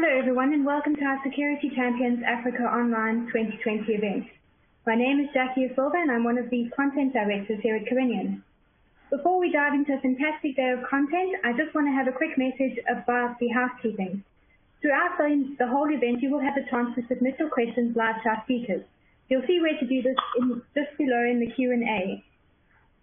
Hello everyone and welcome to our Security Champions Africa Online 2020 event. My name is Jackie Silva and I'm one of the content directors here at Carinian. Before we dive into a fantastic day of content, I just want to have a quick message about the housekeeping. Throughout the whole event, you will have the chance to submit your questions live to our speakers. You'll see where to do this just below in the Q&A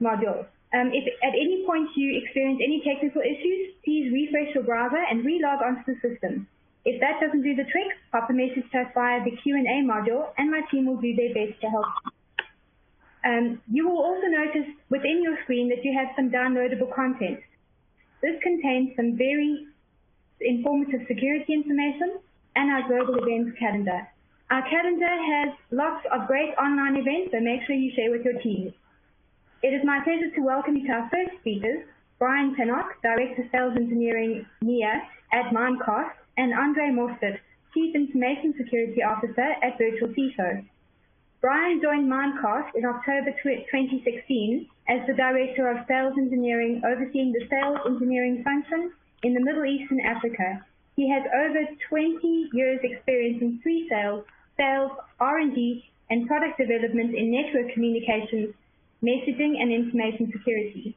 module. If at any point you experience any technical issues, please refresh your browser and relog onto the system. If that doesn't do the trick, pop a message to us via the Q&A module and my team will do their best to help. You will also notice within your screen that you have some downloadable content. This contains some very informative security information and our global events calendar. Our calendar has lots of great online events, so make sure you share with your teams. It is my pleasure to welcome you to our first speakers, Brian Pinnock, Director of Sales Engineering NIA at Mimecast, and Andre Mostert, Chief Information Security Officer at Virtual CISO. Brian joined Mimecast in October 2016 as the Director of Sales Engineering, overseeing the sales engineering function in the Middle East and Africa. He has over 20 years experience in pre-sales, sales, R&D, and product development in network communications, messaging, and information security.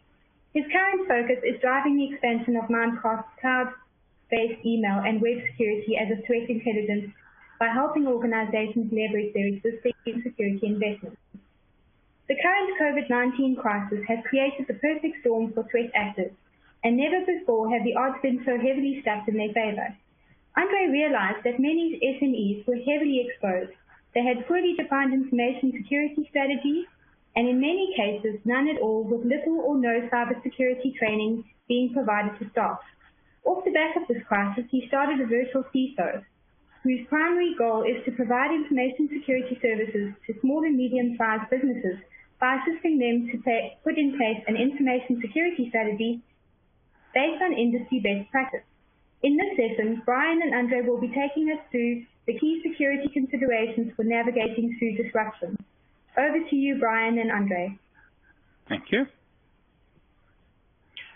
His current focus is driving the expansion of Mimecast's cloud-based email and web security as a threat intelligence by helping organizations leverage their existing security investments. The current COVID-19 crisis has created the perfect storm for threat actors, and never before have the odds been so heavily stacked in their favor. Andre realized that many SMEs were heavily exposed. They had poorly defined information security strategies, and in many cases, none at all, with little or no cybersecurity training being provided to staff. Off the back of this crisis, he started a virtual CISO, whose primary goal is to provide information security services to small and medium-sized businesses by assisting them to put in place an information security strategy based on industry best practice. In this session, Brian and Andre will be taking us through the key security considerations for navigating through disruption. Over to you, Brian and Andre. Thank you.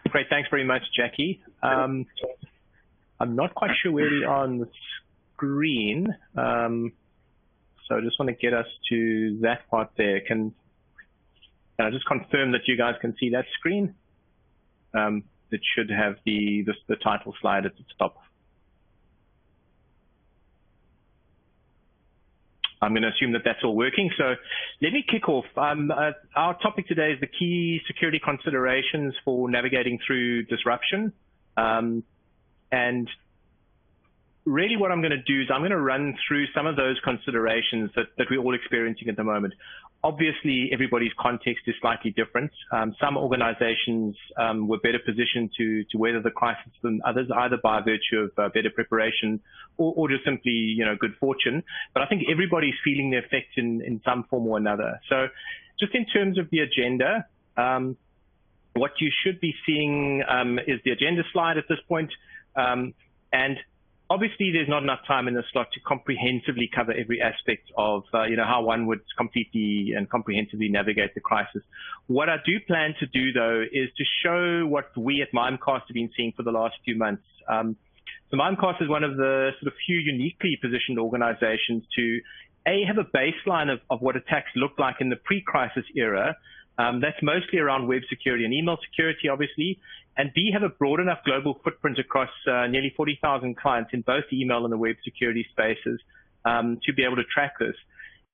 Great, thanks very much, Jackie. I'm not quite sure where we are on the screen, so I just want to get us to that part there. Can I just confirm that you guys can see that screen? It should have the title slide at the top. I'm going to assume that that's all working. So let me kick off. Our topic today is the key security considerations for navigating through disruption. And really what I'm going to do is I'm going to run through some of those considerations that we're all experiencing at the moment. Obviously, everybody's context is slightly different. Some organizations were better positioned to weather the crisis than others, either by virtue of better preparation or just simply, good fortune. But I think everybody's feeling the effects in some form or another. So just in terms of the agenda, what you should be seeing is the agenda slide at this point. And obviously, there's not enough time in the slot to comprehensively cover every aspect of, how one would completely and comprehensively navigate the crisis. What I do plan to do, though, is to show what we at Mimecast have been seeing for the last few months. So Mimecast is one of the sort of few uniquely positioned organizations to, A, have a baseline of what attacks looked like in the pre-crisis era. That's mostly around web security and email security, obviously, and B, have a broad enough global footprint across nearly 40,000 clients in both the email and the web security spaces to be able to track this.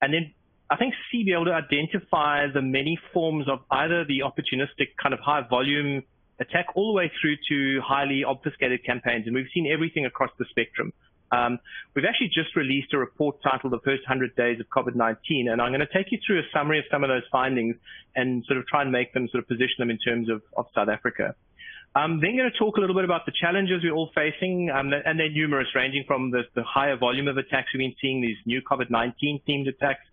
And then I think C, be able to identify the many forms of either the opportunistic kind of high volume attack all the way through to highly obfuscated campaigns. And we've seen everything across the spectrum. We've actually just released a report titled The First 100 Days of COVID-19, and I'm going to take you through a summary of some of those findings and sort of try and make them sort of position them in terms of South Africa. Then going to talk a little bit about the challenges we're all facing, and they're numerous, ranging from the higher volume of attacks we've been seeing, these new COVID-19 themed attacks.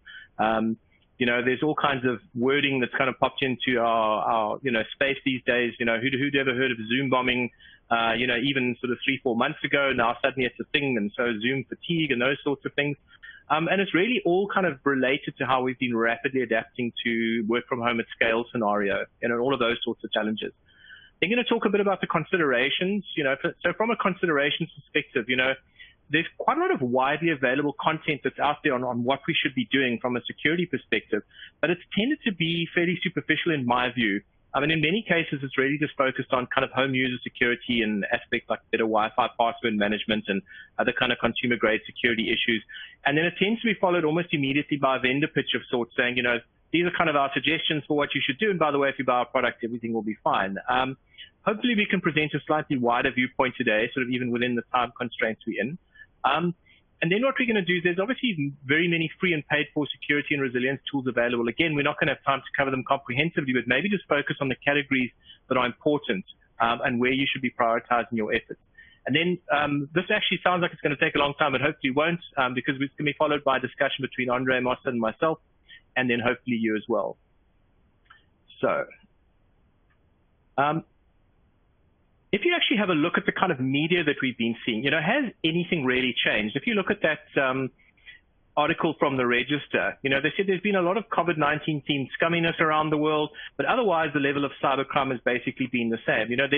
There's all kinds of wording that's kind of popped into our space these days. Who'd ever heard of Zoom bombing? Even sort of 3-4 months ago, now suddenly it's a thing, and so Zoom fatigue and those sorts of things. And it's really all kind of related to how we've been rapidly adapting to work from home at scale scenario, and all of those sorts of challenges. They're going to talk a bit about the considerations, so from a considerations perspective, there's quite a lot of widely available content that's out there on what we should be doing from a security perspective, but it's tended to be fairly superficial in my view. I mean, in many cases, it's really just focused on kind of home user security and aspects like better Wi-Fi password management and other kind of consumer-grade security issues. And then it tends to be followed almost immediately by a vendor pitch of sorts saying, you know, these are kind of our suggestions for what you should do. And by the way, if you buy our product, everything will be fine. Hopefully, we can present a slightly wider viewpoint today, sort of even within the time constraints we're in. And then what we're going to do is there's obviously very many free and paid for security and resilience tools available. Again, we're not going to have time to cover them comprehensively, but maybe just focus on the categories that are important and where you should be prioritizing your efforts. And then this actually sounds like it's going to take a long time, but hopefully won't, because it's going to be followed by a discussion between Andre, Mossa, and myself, and then hopefully you as well. So if you actually have a look at the kind of media that we've been seeing, you know, has anything really changed? If you look at that article from the Register, you know, they said there's been a lot of COVID-19 themed scumminess around the world, but otherwise the level of cybercrime has basically been the same. You know,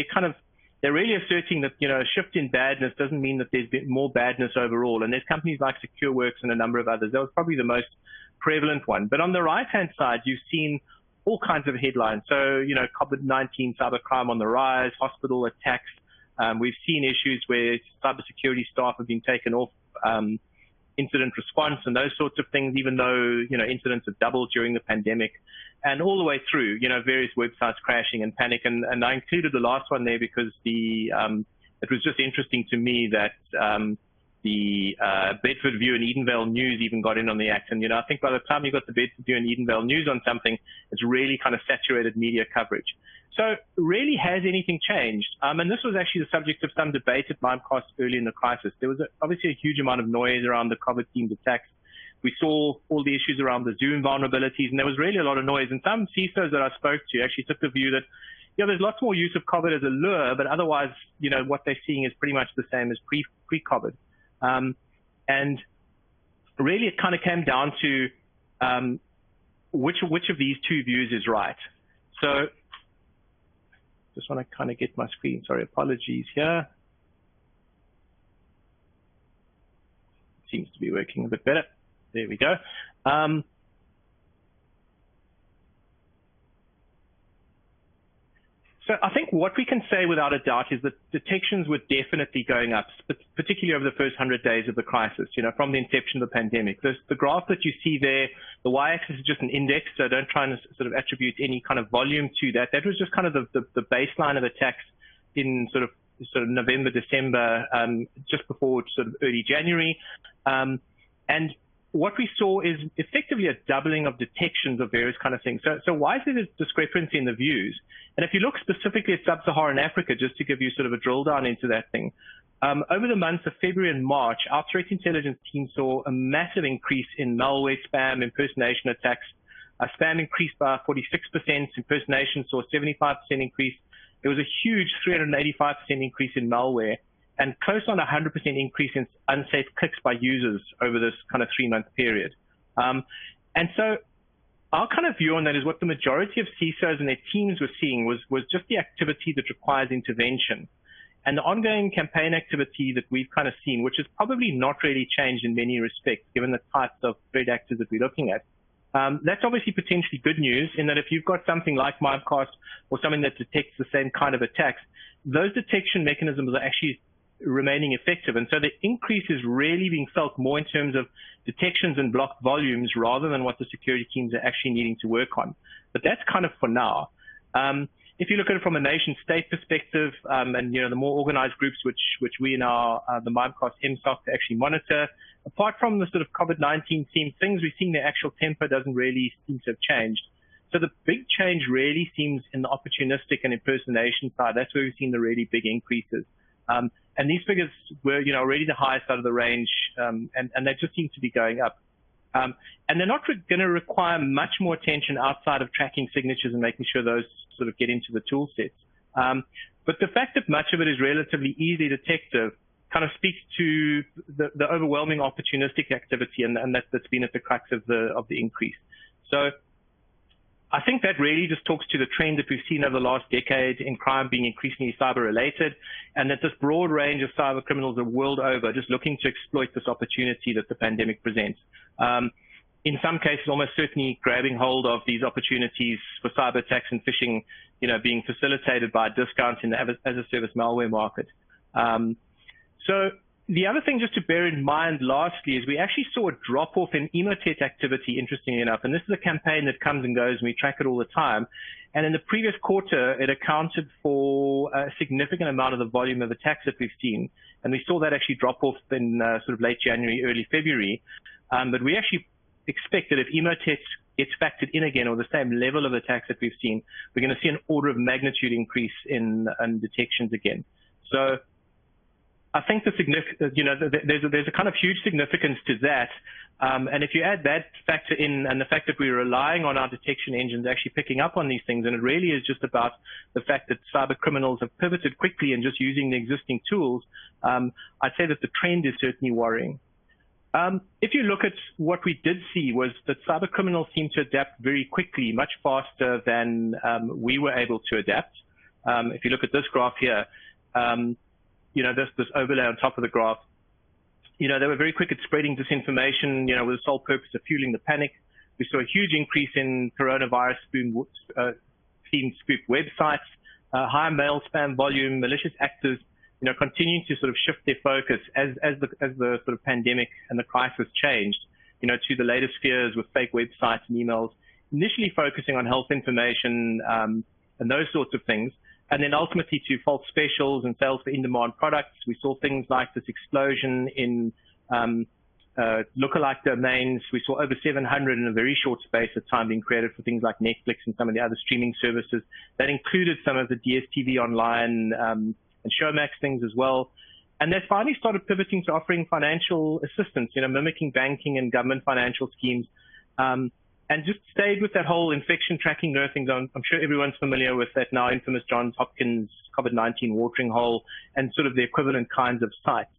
they're really asserting that, you know, a shift in badness doesn't mean that there's been more badness overall. And there's companies like SecureWorks and a number of others. That was probably the most prevalent one. But on the right-hand side, you've seen all kinds of headlines. So, you know, COVID-19 cybercrime on the rise, hospital attacks. We've seen issues where cybersecurity staff have been taken off incident response and those sorts of things, even though, you know, incidents have doubled during the pandemic, and all the way through, you know, various websites crashing and panic. And I included the last one there because it was just interesting to me that the Bedford View and Edenvale News even got in on the act. And, you know, I think by the time you got the Bedford View and Edenvale News on something, it's really kind of saturated media coverage. So really, has anything changed? And this was actually the subject of some debate at Mimecast early in the crisis. There was obviously a huge amount of noise around the COVID-themed attacks. We saw all the issues around the Zoom vulnerabilities, and there was really a lot of noise. And some CISOs that I spoke to actually took the view that, you know, there's lots more use of COVID as a lure, but otherwise, you know, what they're seeing is pretty much the same as pre-COVID. And really, it kind of came down to which of these two views is right. So just want to kind of get my screen. Sorry, apologies here. Seems to be working a bit better. There we go. So I think what we can say without a doubt is that detections were definitely going up, particularly over the first 100 days of the crisis, you know, from the inception of the pandemic. The graph that you see there, the y-axis is just an index, so don't try and sort of attribute any kind of volume to that. That was just kind of the baseline of attacks in sort of November, December, just before sort of early January. And what we saw is effectively a doubling of detections of various kind of things. So why is there this discrepancy in the views? And if you look specifically at sub-Saharan Africa, just to give you sort of a drill down into that thing, over the months of February and March, our threat intelligence team saw a massive increase in malware, spam, impersonation attacks. Spam increased by 46%, impersonation saw a 75% increase. There was a huge 385% increase in malware, and close on 100% increase in unsafe clicks by users over this kind of 3-month period. And so our kind of view on that is what the majority of CISOs and their teams were seeing was just the activity that requires intervention. And the ongoing campaign activity that we've kind of seen, which has probably not really changed in many respects, given the types of threat actors that we're looking at. That's obviously potentially good news in that if you've got something like Mimecast or something that detects the same kind of attacks, those detection mechanisms are actually remaining effective. And so the increase is really being felt more in terms of detections and blocked volumes rather than what the security teams are actually needing to work on. But that's kind of for now. If you look at it from a nation state perspective, and, you know, the more organized groups which we in our, the Mimecast MSOC actually monitor, apart from the sort of COVID-19 themed things, we're seeing the actual tempo doesn't really seem to have changed. So the big change really seems in the opportunistic and impersonation side. That's where we've seen the really big increases. And these figures were, you know, already the highest out of the range, and they just seem to be going up. And they're not going to require much more attention outside of tracking signatures and making sure those sort of get into the tool sets. But the fact that much of it is relatively easily detective kind of speaks to the overwhelming opportunistic activity, and that's been at the crux of the increase. So I think that really just talks to the trend that we've seen over the last decade in crime being increasingly cyber-related, and that this broad range of cyber criminals the world over just looking to exploit this opportunity that the pandemic presents. In some cases, almost certainly grabbing hold of these opportunities for cyber attacks and phishing, being facilitated by discounts in the as-a-service malware market. So the other thing just to bear in mind lastly is we actually saw a drop-off in Emotet activity, interestingly enough, and this is a campaign that comes and goes and we track it all the time. And in the previous quarter, it accounted for a significant amount of the volume of attacks that we've seen. And we saw that actually drop off in sort of late January, early February. But we actually expect that if Emotet gets factored in again, or the same level of attacks that we've seen, we're going to see an order of magnitude increase in detections again. So I think the there's a kind of huge significance to that. And if you add that factor in and the fact that we're relying on our detection engines actually picking up on these things, and it really is just about the fact that cyber criminals have pivoted quickly and just using the existing tools, I'd say that the trend is certainly worrying. If you look at what we did see was that cyber criminals seem to adapt very quickly, much faster than we were able to adapt. If you look at this graph here, this overlay on top of the graph, they were very quick at spreading disinformation, with the sole purpose of fueling the panic. We saw a huge increase in coronavirus themed spoof websites, high mail spam volume, malicious actors, continuing to sort of shift their focus as the sort of pandemic and the crisis changed, to the latest fears with fake websites and emails, initially focusing on health information and those sorts of things. And then ultimately to false specials and sales for in-demand products. We saw things like this explosion in lookalike domains. We saw over 700 in a very short space of time being created for things like Netflix and some of the other streaming services. That included some of the DSTV online and Showmax things as well. And they finally started pivoting to offering financial assistance, mimicking banking and government financial schemes. And just stayed with that whole infection tracking nursing zone. I'm sure everyone's familiar with that now infamous Johns Hopkins COVID-19 watering hole and sort of the equivalent kinds of sites.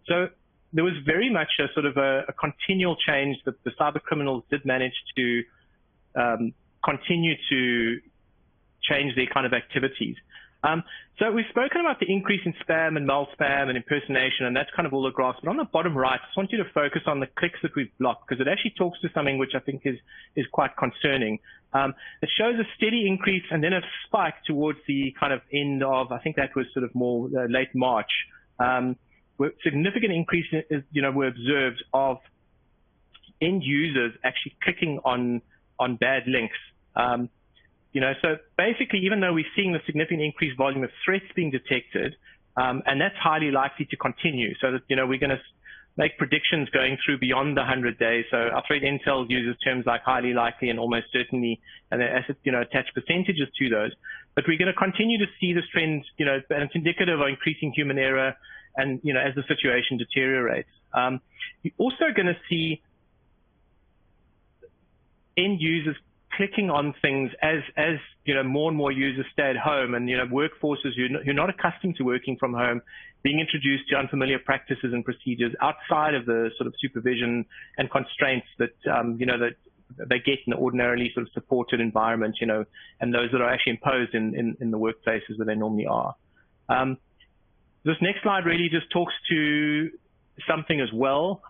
So there was very much a sort of a continual change that the cyber criminals did manage to continue to change their kind of activities. So we've spoken about the increase in spam and mail spam and impersonation, and that's kind of all the graphs. But on the bottom right, I just want you to focus on the clicks that we've blocked, because it actually talks to something which I think is quite concerning. It shows a steady increase and then a spike towards the kind of end of, I think that was sort of more late March, where significant increases, were observed of end users actually clicking on bad links. So basically, even though we're seeing the significant increased volume of threats being detected, and that's highly likely to continue, so that, we're going to make predictions going through beyond the 100 days. So our threat intel uses terms like highly likely and almost certainly, and attach percentages to those. But we're going to continue to see this trend, and it's indicative of increasing human error and, as the situation deteriorates. You're also going to see end users clicking on things as more and more users stay at home, and workforces who are not accustomed to working from home being introduced to unfamiliar practices and procedures outside of the sort of supervision and constraints that that they get in the ordinarily sort of supported environment, and those that are actually imposed in the workplaces where they normally are. This next slide really just talks to something as well.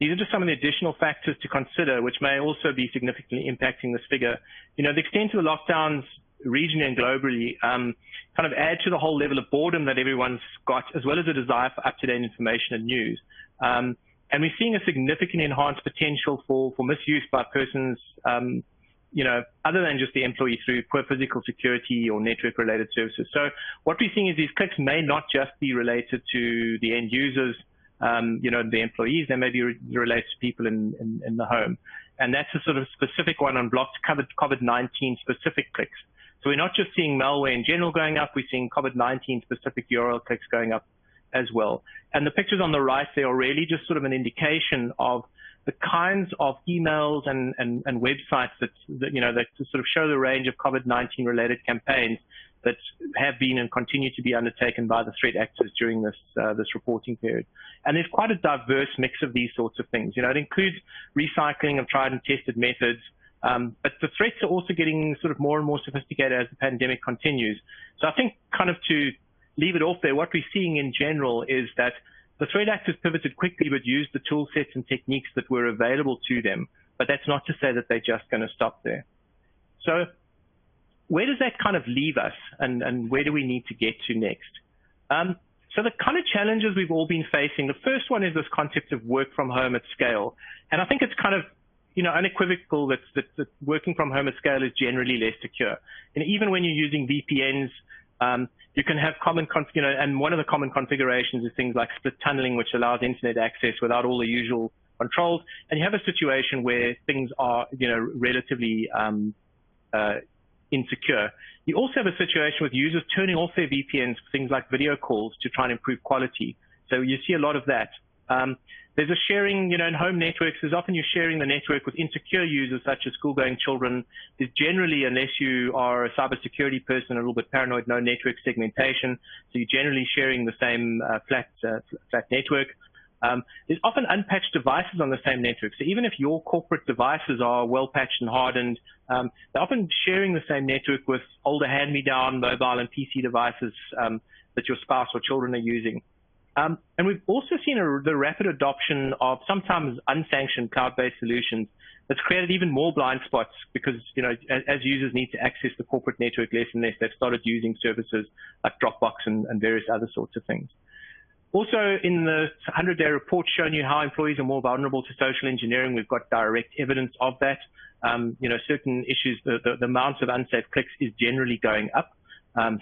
These are just some of the additional factors to consider, which may also be significantly impacting this figure. The extent of the lockdowns regionally and globally kind of add to the whole level of boredom that everyone's got, as well as a desire for up-to-date information and news. And we're seeing a significant enhanced potential for misuse by persons, other than just the employee through poor physical security or network-related services. So what we're seeing is these clicks may not just be related to the end users, the employees, they may be related to people in the home. And that's a sort of specific one on blocked COVID-19 specific clicks. So we're not just seeing malware in general going up, we're seeing COVID-19 specific URL clicks going up as well. And the pictures on the right there are really just sort of an indication of the kinds of emails and websites that sort of show the range of COVID-19 related campaigns that have been and continue to be undertaken by the threat actors during this reporting period. And there's quite a diverse mix of these sorts of things. It includes recycling of tried and tested methods, But the threats are also getting sort of more and more sophisticated as the pandemic continues. So I think kind of to leave it off there, what we're seeing in general is that the threat actors pivoted quickly but used the tool sets and techniques that were available to them. But that's not to say that they're just going to stop there. So where does that kind of leave us, and where do we need to get to next? So the kind of challenges we've all been facing, the first one is this concept of work from home at scale. And I think it's kind of unequivocal that working from home at scale is generally less secure. And even when you're using VPNs, you can have and one of the common configurations is things like split tunneling, which allows internet access without all the usual controls. And you have a situation where things are, relatively insecure. You also have a situation with users turning off their VPNs for things like video calls to try and improve quality. So you see a lot of that. There's a sharing, in home networks, there's often you're sharing the network with insecure users such as school-going children. There's generally, unless you are a cybersecurity person, a little bit paranoid, no network segmentation. So you're generally sharing the same flat network. There's often unpatched devices on the same network. So even if your corporate devices are well-patched and hardened, they're often sharing the same network with older hand-me-down mobile and PC devices that your spouse or children are using. And we've also seen the rapid adoption of sometimes unsanctioned cloud-based solutions that's created even more blind spots because, as users need to access the corporate network less and less, they've started using services like Dropbox and various other sorts of things. Also, in the 100-day report showing you how employees are more vulnerable to social engineering, we've got direct evidence of that. Certain issues, the amounts of unsafe clicks is generally going up,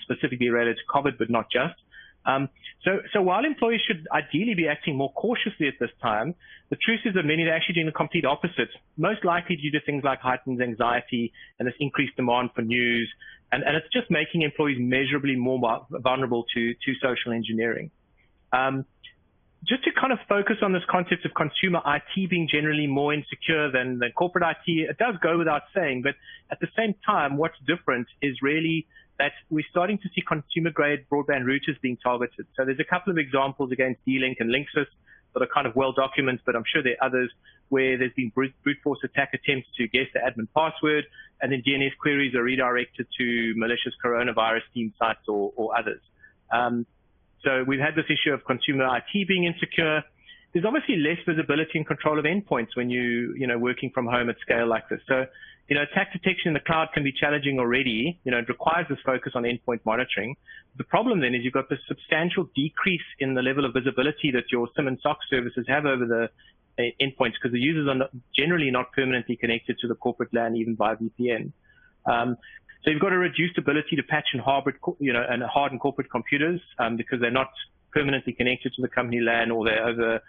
specifically related to COVID, but not just. So while employees should ideally be acting more cautiously at this time, the truth is that many are actually doing the complete opposite, most likely due to things like heightened anxiety and this increased demand for news. And it's just making employees measurably more vulnerable to social engineering. Just to kind of focus on this concept of consumer IT being generally more insecure than corporate IT, it does go without saying, but at the same time, what's different is really that we're starting to see consumer-grade broadband routers being targeted. So there's a couple of examples against D-Link and Linksys that are kind of well documented, but I'm sure there are others where there's been brute force attack attempts to guess the admin password, and then DNS queries are redirected to malicious coronavirus themed sites or others. So we've had this issue of consumer IT being insecure. There's obviously less visibility and control of endpoints when you're working from home at scale like this. So, attack detection in the cloud can be challenging already. It requires this focus on endpoint monitoring. The problem then is you've got this substantial decrease in the level of visibility that your SIM and SOC services have over the endpoints because the users are generally not permanently connected to the corporate LAN even by VPN. So you've got a reduced ability to patch and harden corporate computers because they're not permanently connected to the company LAN, or they're over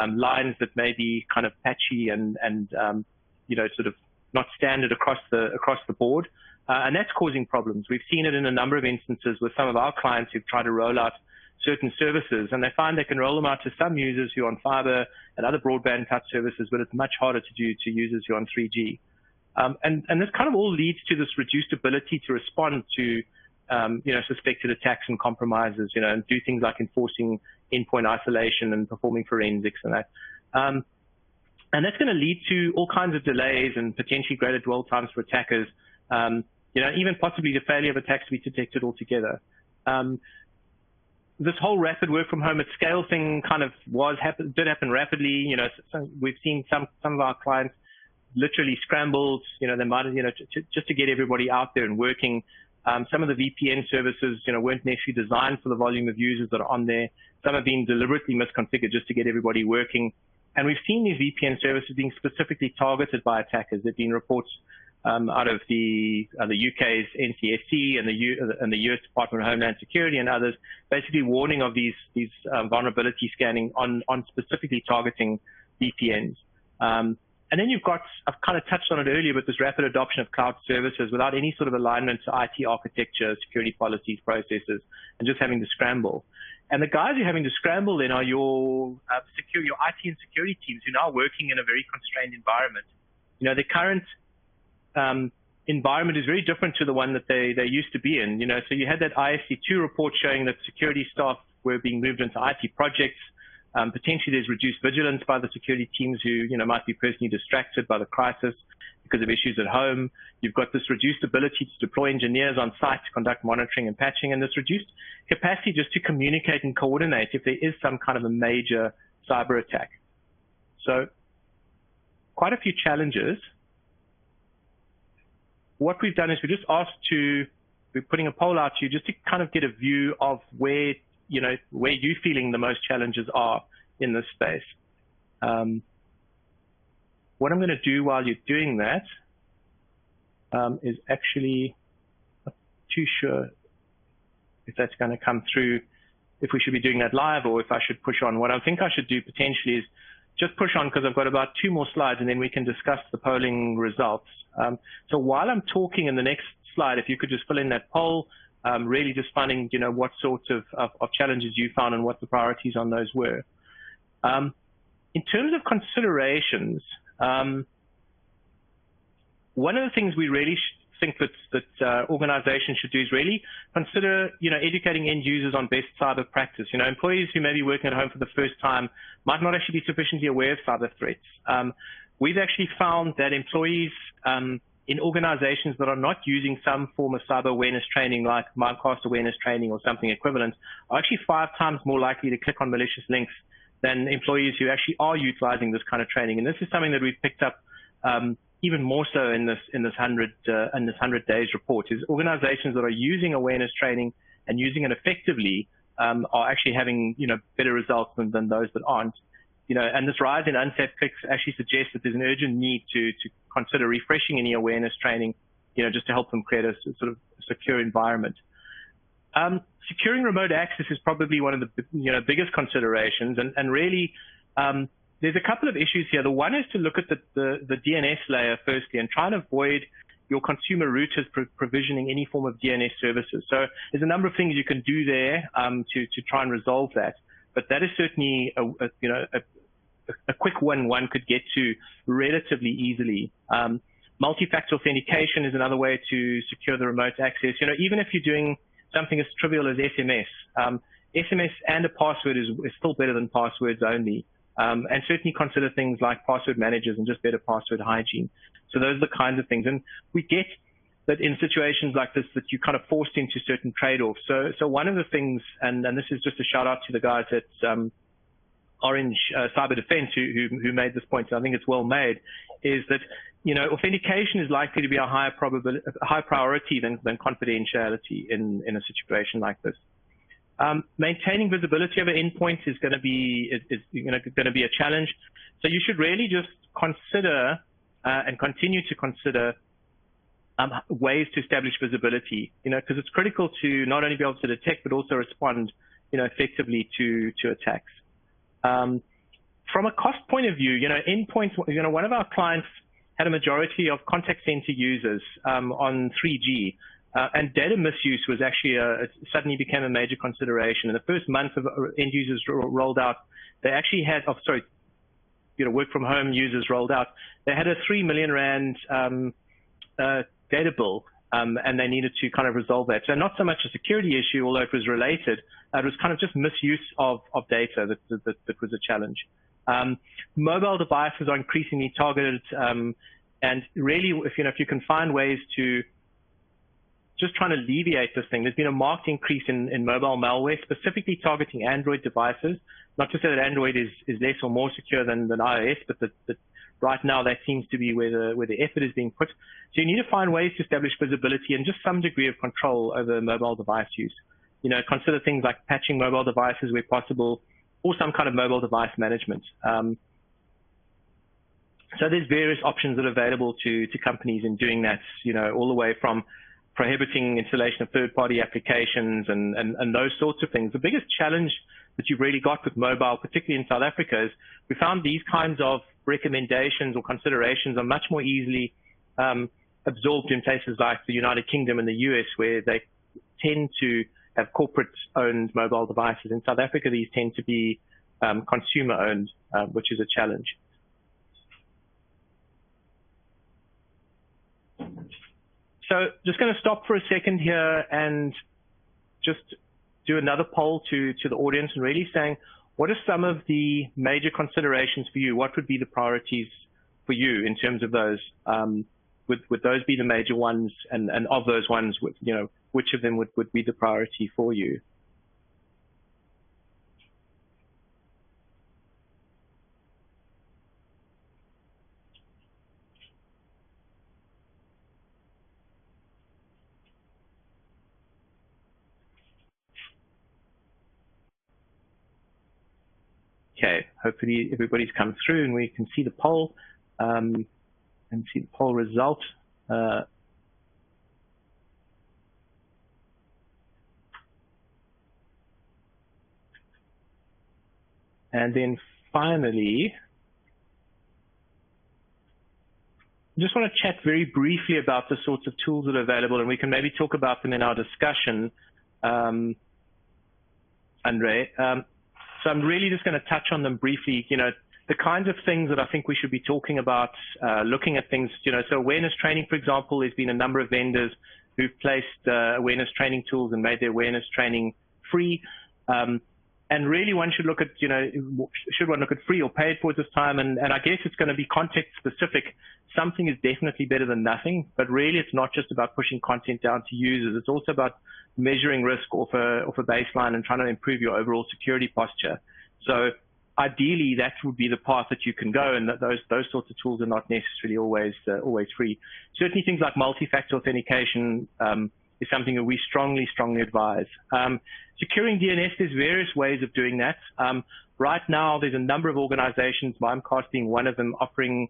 lines that may be kind of patchy and sort of not standard across the board, and that's causing problems. We've seen it in a number of instances with some of our clients who've tried to roll out certain services, and they find they can roll them out to some users who are on fiber and other broadband cut services, but it's much harder to do to users who are on 3G. And this kind of all leads to this reduced ability to respond to suspected attacks and compromises, and do things like enforcing endpoint isolation and performing forensics and that. And that's going to lead to all kinds of delays and potentially greater dwell times for attackers, even possibly the failure of attacks to be detected altogether. This whole rapid work from home at scale thing kind of did happen rapidly. So we've seen some of our clients literally scrambled, they might have, just to get everybody out there and working. Some of the VPN services, weren't necessarily designed for the volume of users that are on there. Some have been deliberately misconfigured just to get everybody working. And we've seen these VPN services being specifically targeted by attackers. There have been reports out of the UK's NCSC and the US Department of Homeland Security and others, basically warning of these vulnerability scanning on specifically targeting VPNs. And then you've got, I've kind of touched on it earlier, but this rapid adoption of cloud services without any sort of alignment to IT architecture, security policies, processes, and just having to scramble. And the guys who are having to scramble then are your IT and security teams who are now working in a very constrained environment. The current environment is very different to the one that they used to be in. So you had that ISC2 report showing that security staff were being moved into IT projects. Potentially there's reduced vigilance by the security teams who, might be personally distracted by the crisis because of issues at home. You've got this reduced ability to deploy engineers on site to conduct monitoring and patching, and this reduced capacity just to communicate and coordinate if there is some kind of a major cyber attack. So quite a few challenges. What we've done is we just asked we're putting a poll out to you just to kind of get a view of where you're feeling the most challenges are in this space. What I'm going to do while you're doing that is actually, not too sure if that's going to come through, if we should be doing that live or if I should push on. What I think I should do potentially is just push on because I've got about 2 more slides and then we can discuss the polling results. So while I'm talking in the next slide, if you could just fill in that poll, really just finding, what sorts of challenges you found and what the priorities on those were. In terms of considerations, one of the things we really think that organizations should do is really consider, educating end users on best cyber practice. Employees who may be working at home for the first time might not actually be sufficiently aware of cyber threats. We've actually found that employees in organizations that are not using some form of cyber awareness training like Mimecast awareness training or something equivalent are actually 5 times more likely to click on malicious links than employees who actually are utilizing this kind of training. And this is something that we've picked up even more so in this 100 days report, is organizations that are using awareness training and using it effectively are actually having better results than those that aren't. And this rise in unsafe clicks actually suggests that there's an urgent need to consider refreshing any awareness training, just to help them create a sort of secure environment. Securing remote access is probably one of the biggest considerations, and really there's a couple of issues here. The one is to look at the DNS layer firstly and try and avoid your consumer routers provisioning any form of DNS services. So there's a number of things you can do there to try and resolve that, but that is certainly a quick win one could get to relatively easily. Multifactor authentication is another way to secure the remote access. Even if you're doing something as trivial as SMS, SMS and a password is still better than passwords only. And certainly consider things like password managers and just better password hygiene. So those are the kinds of things. And we get that in situations like this that you're kind of forced into certain trade-offs. So one of the things, and this is just a shout out to the guys at Orange Cyber Defense who made this point, so I think it's well made, is that authentication is likely to be a higher priority than confidentiality in a situation like this. Maintaining visibility over endpoints is going to be a challenge. So you should really just consider and continue to consider ways to establish visibility. Because it's critical to not only be able to detect but also respond, effectively to attacks. From a cost point of view, endpoints. One of our clients had a majority of contact center users on 3G. And data misuse was actually suddenly became a major consideration. In the first month of end users rolled out, they actually had, work from home users rolled out, they had a 3 million rand data bill, and they needed to kind of resolve that. So not so much a security issue, although it was related, it was kind of just misuse of data that was a challenge. Mobile devices are increasingly targeted, and really, if you can find ways to just trying to alleviate this thing. There's been a marked increase in mobile malware, specifically targeting Android devices. Not to say that Android is less or more secure than iOS, but that right now that seems to be where the effort is being put. So you need to find ways to establish visibility and just some degree of control over mobile device use. Consider things like patching mobile devices where possible, or some kind of mobile device management. So there's various options that are available to companies in doing that, all the way from prohibiting installation of third-party applications and those sorts of things. The biggest challenge that you've really got with mobile, particularly in South Africa, is we found these kinds of recommendations or considerations are much more easily absorbed in places like the United Kingdom and the US, where they tend to have corporate-owned mobile devices. In South Africa, these tend to be consumer-owned, which is a challenge. So just going to stop for a second here and just do another poll to the audience and really saying, what are some of the major considerations for you? What would be the priorities for you in terms of those? Would those be the major ones? And of those ones, which of them would be the priority for you? Okay, hopefully everybody's come through and we can see the poll and see the poll result. And then finally, I just want to chat very briefly about the sorts of tools that are available, and we can maybe talk about them in our discussion, Andre. So I'm really just going to touch on them briefly, the kinds of things that I think we should be talking about, looking at things, so awareness training, for example, there's been a number of vendors who've placed awareness training tools and made their awareness training free. And really one should look at, should one look at free or paid for at this time? And I guess it's going to be context specific. Something is definitely better than nothing, but really it's not just about pushing content down to users. It's also about measuring risk off a baseline and trying to improve your overall security posture. So ideally that would be the path that you can go, and that those sorts of tools are not necessarily always free. Certainly things like multi-factor authentication is something that we strongly advise. Securing DNS, there's various ways of doing that. Right now, there's a number of organizations, Mimecast being one of them, offering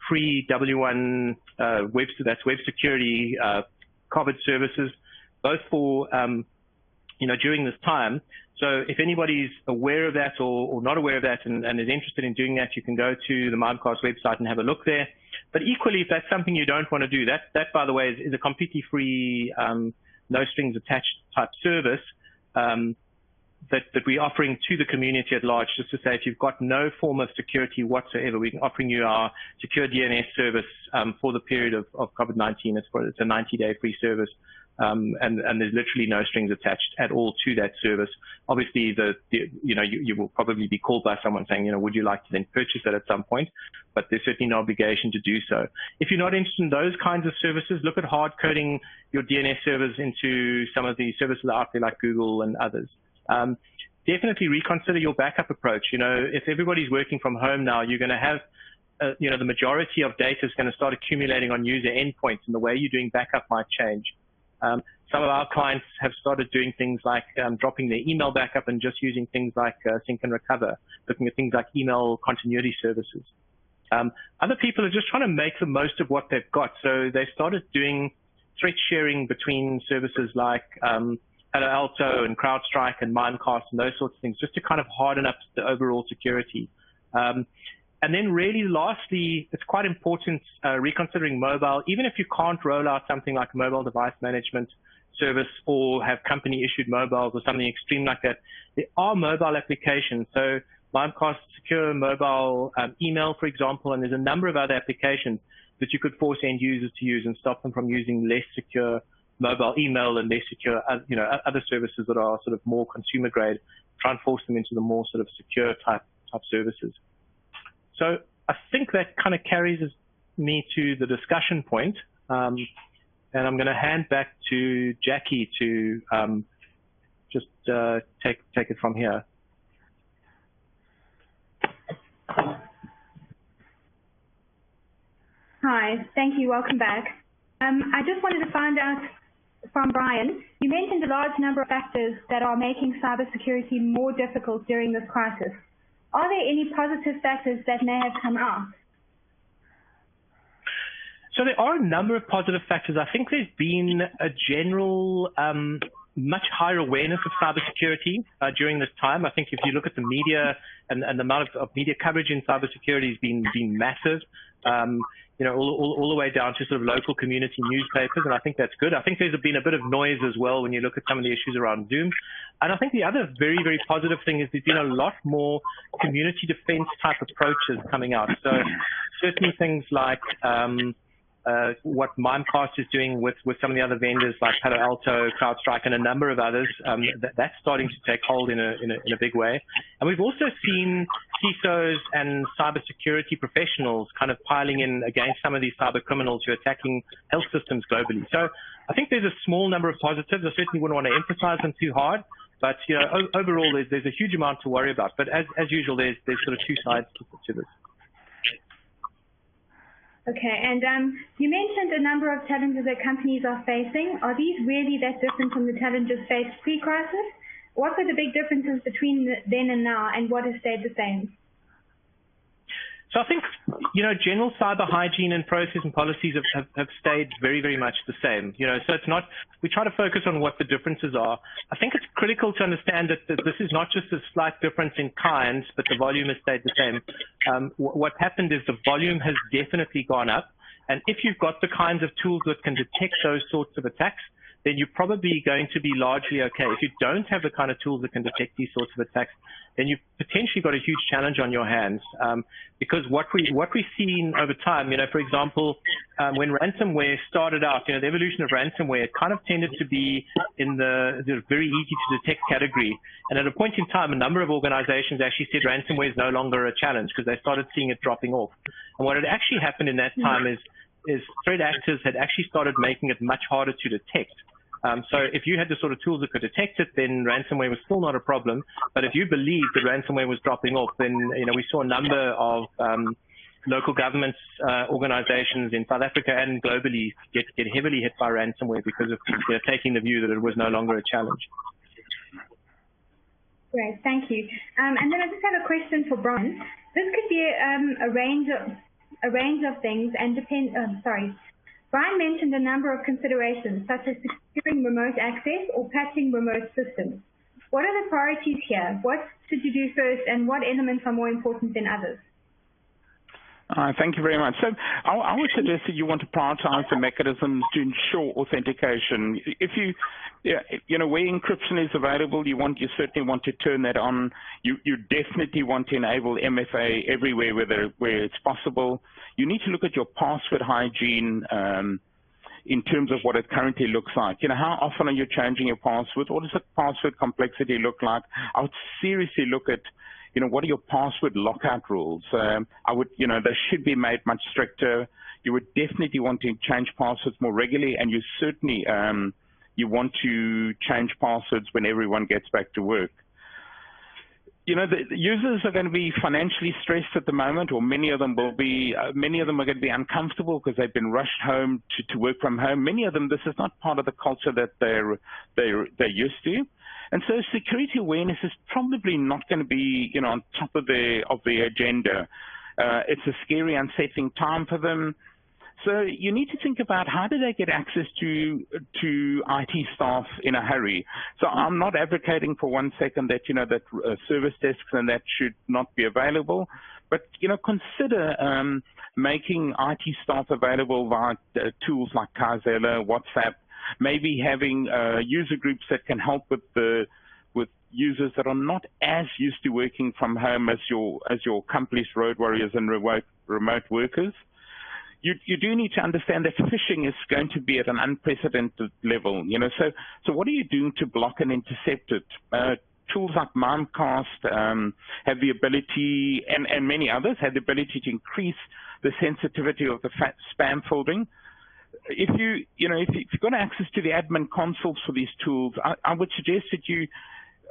free W1 that's web security covered services, both for during this time. So if anybody's aware of that or not aware of that and is interested in doing that, you can go to the Mimecast website and have a look there. But equally, if that's something you don't want to do, that by the way, is a completely free, no strings attached type service that we're offering to the community at large, just to say if you've got no form of security whatsoever, we're offering you our secure DNS service for the period of COVID-19. It's a 90-day free service. And there's literally no strings attached at all to that service. Obviously, you will probably be called by someone saying, would you like to then purchase it at some point? But there's certainly no obligation to do so. If you're not interested in those kinds of services, look at hard coding your DNS servers into some of the services out there like Google and others. Definitely reconsider your backup approach. If everybody's working from home now, you're going to have the majority of data is going to start accumulating on user endpoints, and the way you're doing backup might change. Some of our clients have started doing things like dropping their email backup and just using things like sync and recover, looking at things like email continuity services. Other people are just trying to make the most of what they've got. So they started doing threat sharing between services like Palo Alto and CrowdStrike and Mimecast and those sorts of things, just to kind of harden up the overall security. And then really lastly, it's quite important reconsidering mobile. Even if you can't roll out something like a mobile device management service or have company issued mobiles or something extreme like that, there are mobile applications. So Mimecast secure mobile email, for example, and there's a number of other applications that you could force end users to use and stop them from using less secure mobile email and less secure, other services that are sort of more consumer grade, try and force them into the more sort of secure type services. So I think that kind of carries me to the discussion point, and I'm going to hand back to Jackie to just take it from here. Hi, thank you. Welcome back. I just wanted to find out from Brian, you mentioned a large number of factors that are making cybersecurity more difficult during this crisis. Are there any positive factors that may have come out? So there are a number of positive factors. I think there's been a general much higher awareness of cybersecurity during this time. I think if you look at the media and the amount of media coverage in cybersecurity has been massive, all the way down to sort of local community newspapers, and I think that's good. I think there's been a bit of noise as well when you look at some of the issues around Zoom. And I think the other very, very positive thing is there's been a lot more community defense type approaches coming out. So certainly things like what Mimecast is doing with some of the other vendors like Palo Alto, CrowdStrike, and a number of others, that's starting to take hold in a big way. And we've also seen CISOs and cybersecurity professionals kind of piling in against some of these cyber criminals who are attacking health systems globally. So I think there's a small number of positives. I certainly wouldn't want to emphasize them too hard, but overall there's a huge amount to worry about. But as usual, there's sort of two sides to this. Okay, and you mentioned a number of challenges that companies are facing. Are these really that different from the challenges faced pre-crisis? What were the big differences between then and now, and what has stayed the same? So I think, general cyber hygiene and process and policies have stayed very, very much the same. So it's not, we try to focus on what the differences are. I think it's critical to understand that this is not just a slight difference in kinds, but the volume has stayed the same. What happened is the volume has definitely gone up. And if you've got the kinds of tools that can detect those sorts of attacks, then you're probably going to be largely okay. If you don't have the kind of tools that can detect these sorts of attacks, then you've potentially got a huge challenge on your hands. Because what we've seen over time, for example, when ransomware started out, the evolution of ransomware, it kind of tended to be in the very easy to detect category. And at a point in time, a number of organizations actually said ransomware is no longer a challenge because they started seeing it dropping off. And what had actually happened in that time is threat actors had actually started making it much harder to detect. So if you had the sort of tools that could detect it, then ransomware was still not a problem. But if you believed that ransomware was dropping off, then we saw a number of local governments, organizations in South Africa and globally get heavily hit by ransomware because of taking the view that it was no longer a challenge. Great, thank you. And then I just have a question for Brian. This could be a range of things and Brian mentioned a number of considerations, such as securing remote access or patching remote systems. What are the priorities here? What should you do first, and what elements are more important than others? Thank you very much. So I would suggest that you want to prioritize the mechanisms to ensure authentication. If where encryption is available, you certainly want to turn that on. You definitely want to enable MFA everywhere where it's possible. You need to look at your password hygiene in terms of what it currently looks like. How often are you changing your password? What does the password complexity look like? I would seriously look at what are your password lockout rules? They should be made much stricter. You would definitely want to change passwords more regularly, and you certainly you want to change passwords when everyone gets back to work. The users are going to be financially stressed at the moment, or many of them will be. Many of them are going to be uncomfortable because they've been rushed home to work from home. Many of them, this is not part of the culture that they're used to. And so security awareness is probably not going to be, on top of the agenda. It's a scary, unsettling time for them. So you need to think about how do they get access to IT staff in a hurry. So I'm not advocating for 1 second that, that service desks and that should not be available. But, consider making IT staff available via tools like Kazela, WhatsApp, maybe having user groups that can help with users that are not as used to working from home as your company's road warriors and remote workers. You do need to understand that phishing is going to be at an unprecedented level. So what are you doing to block and intercept it? Tools like Mimecast have the ability, and many others have the ability to increase the sensitivity of the spam filtering. If you've got access to the admin consoles for these tools, I would suggest that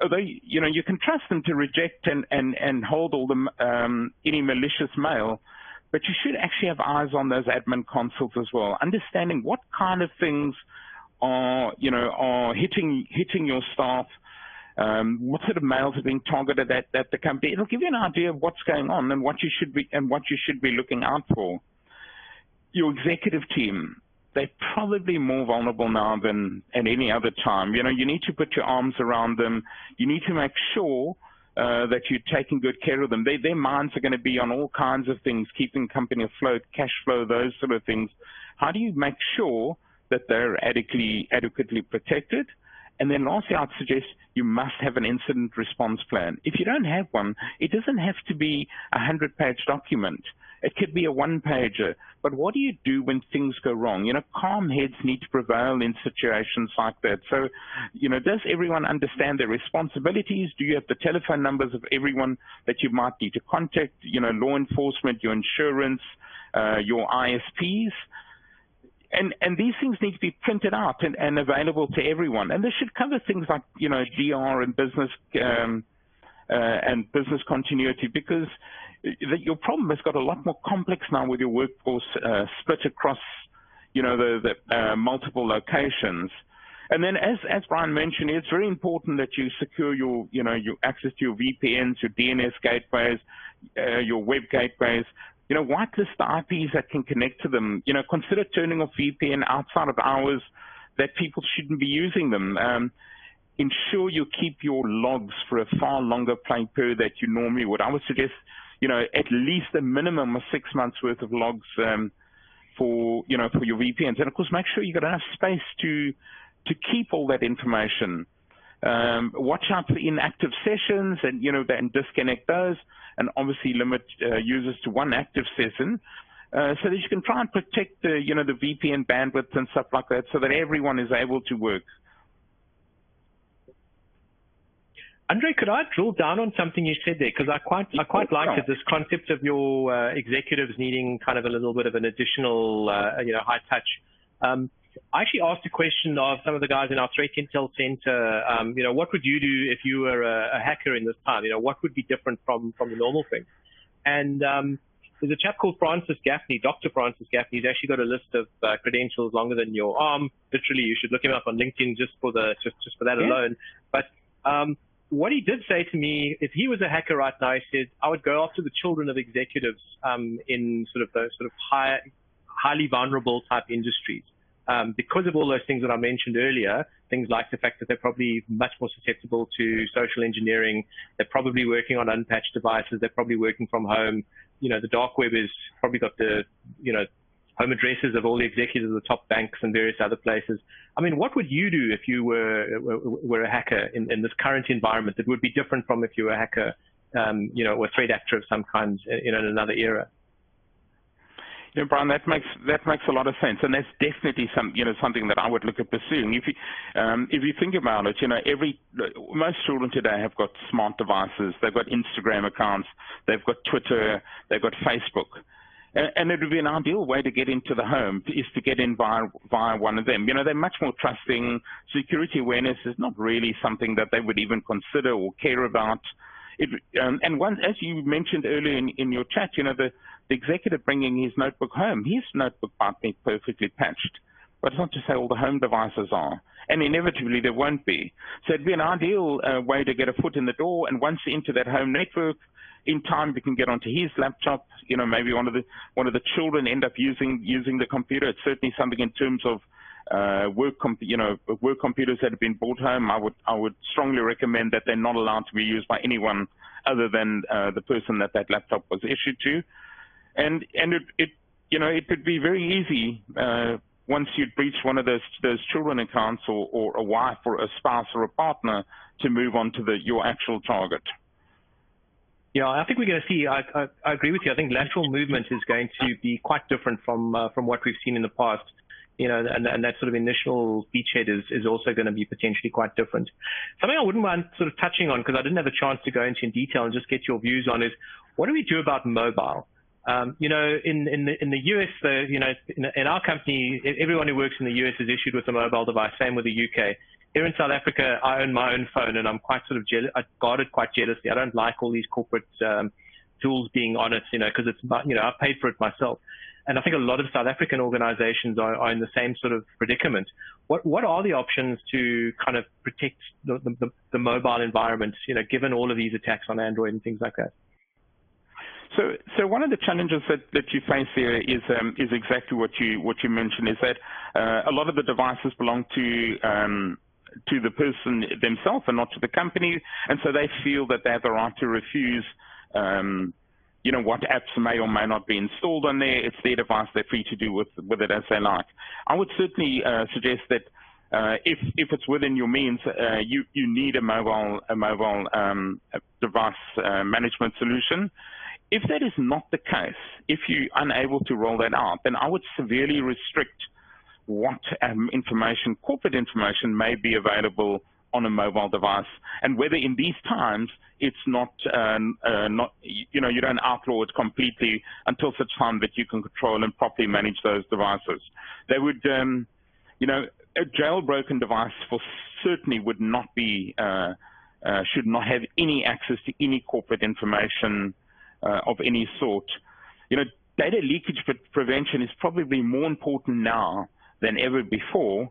although you can trust them to reject and hold all the any malicious mail, but you should actually have eyes on those admin consoles as well, understanding what kind of things are hitting your staff, what sort of mails are being targeted at the company. It'll give you an idea of what's going on and what you should be looking out for. Your executive team, they're probably more vulnerable now than at any other time. You need to put your arms around them. You need to make sure that you're taking good care of them. Their minds are going to be on all kinds of things, keeping company afloat, cash flow, those sort of things. How do you make sure that they're adequately protected? And then lastly, I'd suggest you must have an incident response plan. If you don't have one, it doesn't have to be a 100-page document. It could be a one-pager. But what do you do when things go wrong? You know, calm heads need to prevail in situations like that. So, you know, does everyone understand their responsibilities? Do you have the telephone numbers of everyone that you might need to contact? You know, law enforcement, your insurance, your ISPs? And these things need to be printed out and available to everyone. And this should cover things like, you know, DR and business continuity, because your problem has got a lot more complex now with your workforce split across, you know, the multiple locations. And then, as Brian mentioned, it's very important that you secure your, you know, your access to your VPNs, your DNS gateways, your web gateways. You know, whitelist the IPs that can connect to them. You know, consider turning off VPN outside of hours that people shouldn't be using them. Ensure you keep your logs for a far longer playing period that you normally would. I would suggest, you know, at least a minimum of 6 months worth of logs for, you know, for your VPNs. And of course, make sure you've got enough space to keep all that information. Watch out for inactive sessions and, you know, and disconnect those, and obviously limit users to one active session so that you can try and protect the, you know, the VPN bandwidth and stuff like that so that everyone is able to work. Andre, could I drill down on something you said there? Because I quite liked it, this concept of your executives needing kind of a little bit of an additional, you know, high touch. I actually asked a question of some of the guys in our threat intel center, you know, what would you do if you were a hacker in this time? You know, what would be different from the normal thing? And there's a chap called Francis Gaffney, Dr. Francis Gaffney. He's actually got a list of credentials longer than your arm. Literally, you should look him up on LinkedIn just for that alone. But what he did say to me, if he was a hacker right now, he said, I would go after the children of executives in sort of the highly vulnerable type industries. Because of all those things that I mentioned earlier, things like the fact that they're probably much more susceptible to social engineering, they're probably working on unpatched devices, they're probably working from home. You know, the dark web has probably got the, you know, home addresses of all the executives of the top banks and various other places. I mean, what would you do if you were a hacker in this current environment that would be different from if you were a hacker, you know, or a threat actor of some kind, you know, in another era? You know, Brian, that makes a lot of sense, and that's definitely something that I would look at pursuing. If you think about it, you know, most children today have got smart devices, they've got Instagram accounts, they've got Twitter, they've got Facebook, and it would be an ideal way to get into the home is to get in via one of them. You know, they're much more trusting. Security awareness is not really something that they would even consider or care about. And once, as you mentioned earlier in your chat, you know, the executive bringing his notebook home, his notebook might be perfectly patched, but it's not to say all the home devices are, and inevitably there won't be. So it'd be an ideal way to get a foot in the door, and once you're into that home network, in time you can get onto his laptop. You know, maybe one of the children end up using the computer. It's certainly something in terms of work computers that have been brought home. I would strongly recommend that they're not allowed to be used by anyone other than the person that laptop was issued to. And it would be very easy once you'd breached one of those children accounts or a wife or a spouse or a partner to move on to your actual target. Yeah, I think we're going to see. I agree with you. I think lateral movement is going to be quite different from what we've seen in the past. You know, and that sort of initial beachhead is also going to be potentially quite different. Something I wouldn't mind sort of touching on, because I didn't have a chance to go into in detail and just get your views on, is what do we do about mobile? You know, in the US, you know, in our company, everyone who works in the US is issued with a mobile device. Same with the UK. Here in South Africa, I own my own phone, and I'm quite sort of I guard it quite jealously. I don't like all these corporate tools being on it, you know, because it's, you know, I paid for it myself. And I think a lot of South African organizations are in the same sort of predicament. What are the options to kind of protect the mobile environment, you know, given all of these attacks on Android and things like that? So one of the challenges that you face here is exactly what you mentioned, is that a lot of the devices belong to the person themselves and not to the company, and so they feel that they have the right to refuse you know, what apps may or may not be installed on there. It's their device, they're free to do with it as they like. I would certainly suggest that if it's within your means, you need a mobile device management solution. if that is not the case, if you're unable to roll that out, then I would severely restrict what information, corporate information, may be available on a mobile device, and whether in these times it's not, you don't outlaw it completely until such time that you can control and properly manage those devices. They would, a jailbroken device for certainly would not be, should not have any access to any corporate information of any sort. Data leakage prevention is probably more important now than ever before.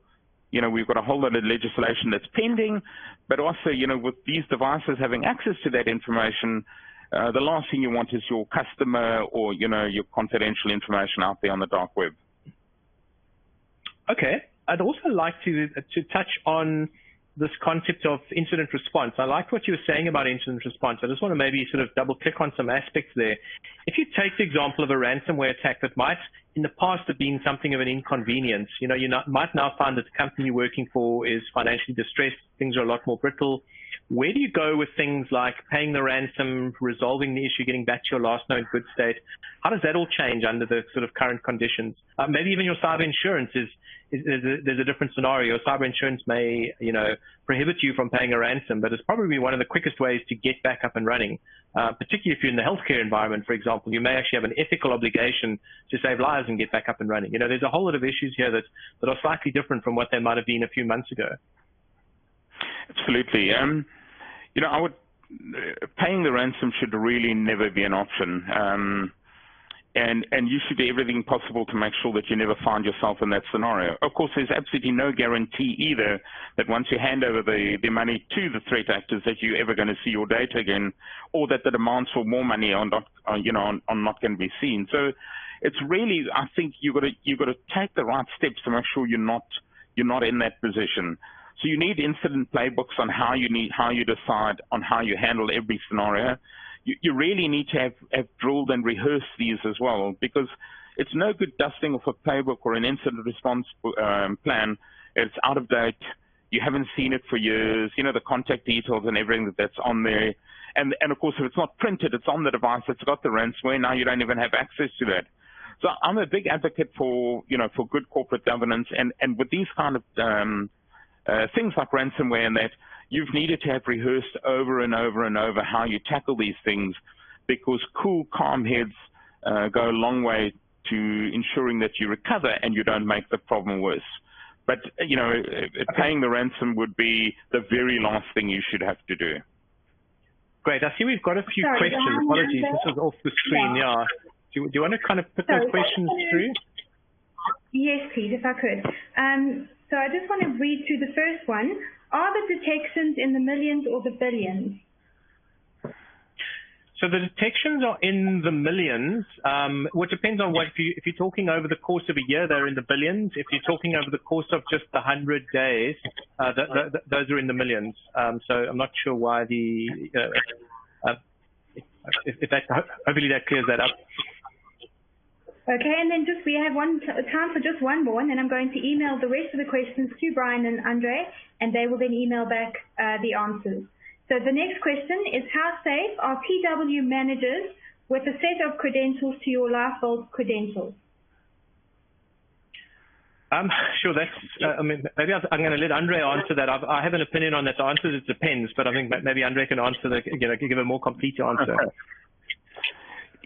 We've got a whole lot of legislation that's pending, but also, with these devices having access to that information, the last thing you want is your customer or, your confidential information out there on the dark web. Okay. I'd also like to touch on this concept of incident response. I liked what you were saying about incident response. I just want to maybe sort of double click on some aspects there. If you take the example of a ransomware attack that might in the past have been something of an inconvenience, you might now find that the company you're working for is financially distressed, things are a lot more brittle. Where do you go with things like paying the ransom, resolving the issue, getting back to your last known good state? How does that all change under the sort of current conditions? Maybe even your cyber insurance there's a different scenario. Cyber insurance may, prohibit you from paying a ransom, but it's probably one of the quickest ways to get back up and running. Particularly if you're in the healthcare environment, for example, you may actually have an ethical obligation to save lives and get back up and running. There's a whole lot of issues here that are slightly different from what they might have been a few months ago. Absolutely. Paying the ransom should really never be an option. And you should do everything possible to make sure that you never find yourself in that scenario. Of course, there's absolutely no guarantee either that once you hand over the money to the threat actors that you're ever going to see your data again, or that the demands for more money are not, are not going to be seen. So it's really, I think you've got to take the right steps to make sure you're not in that position. So you need incident playbooks on how you decide on how you handle every scenario. You really need to have drilled and rehearsed these as well, because it's no good dusting off a playbook or an incident response plan. It's out of date. You haven't seen it for years. The contact details and everything that's on there. And of course, if it's not printed, it's on the device that's got the ransomware. Now you don't even have access to that. So I'm a big advocate for, for good corporate governance. And with these kind of things like ransomware and that, you've needed to have rehearsed over and over and over how you tackle these things, because cool, calm heads go a long way to ensuring that you recover and you don't make the problem worse. But, paying the ransom would be the very last thing you should have to do. Great. I see we've got a few questions. Apologies, this was off the screen. Yeah. Do you want to kind of put those questions through? Yes, please, if I could. So I just want to read through the first one. Are the detections in the millions or the billions? So the detections are in the millions. What depends on what, if you're talking over the course of a year, they're in the billions. If you're talking over the course of just 100 days, those are in the millions. So I'm not sure why hopefully that clears that up. Okay, and then we have time for just one more, and then I'm going to email the rest of the questions to Brian and Andre, and they will then email back the answers. So the next question is, how safe are PW managers with a set of credentials to your LifeVault credentials? Sure, maybe I'm going to let Andre answer that. I have an opinion on that. The answer is it depends, but I think maybe Andre can answer give a more complete answer.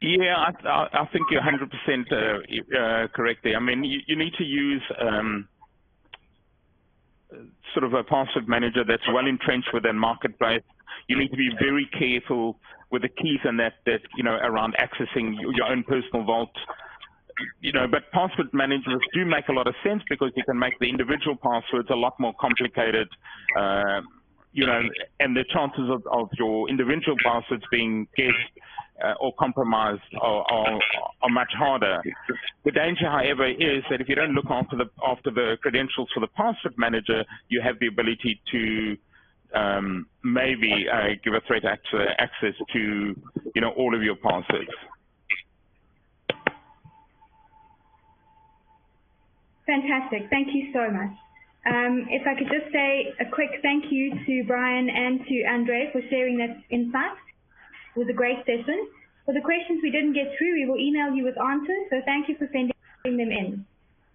Yeah, I think you're 100% correct there. I mean, you need to use sort of a password manager that's well entrenched within marketplace. You need to be very careful with the keys and that around accessing your own personal vault. But password managers do make a lot of sense, because you can make the individual passwords a lot more complicated. And the chances of your individual passwords being guessed or compromised are much harder. The danger, however, is that if you don't look after the credentials for the password manager, you have the ability to maybe give a threat actor access to all of your passwords. Fantastic. Thank you so much. If I could just say a quick thank you to Brian and to Andre for sharing that insight. It was a great session. For the questions we didn't get through, we will email you with answers, so thank you for sending them in.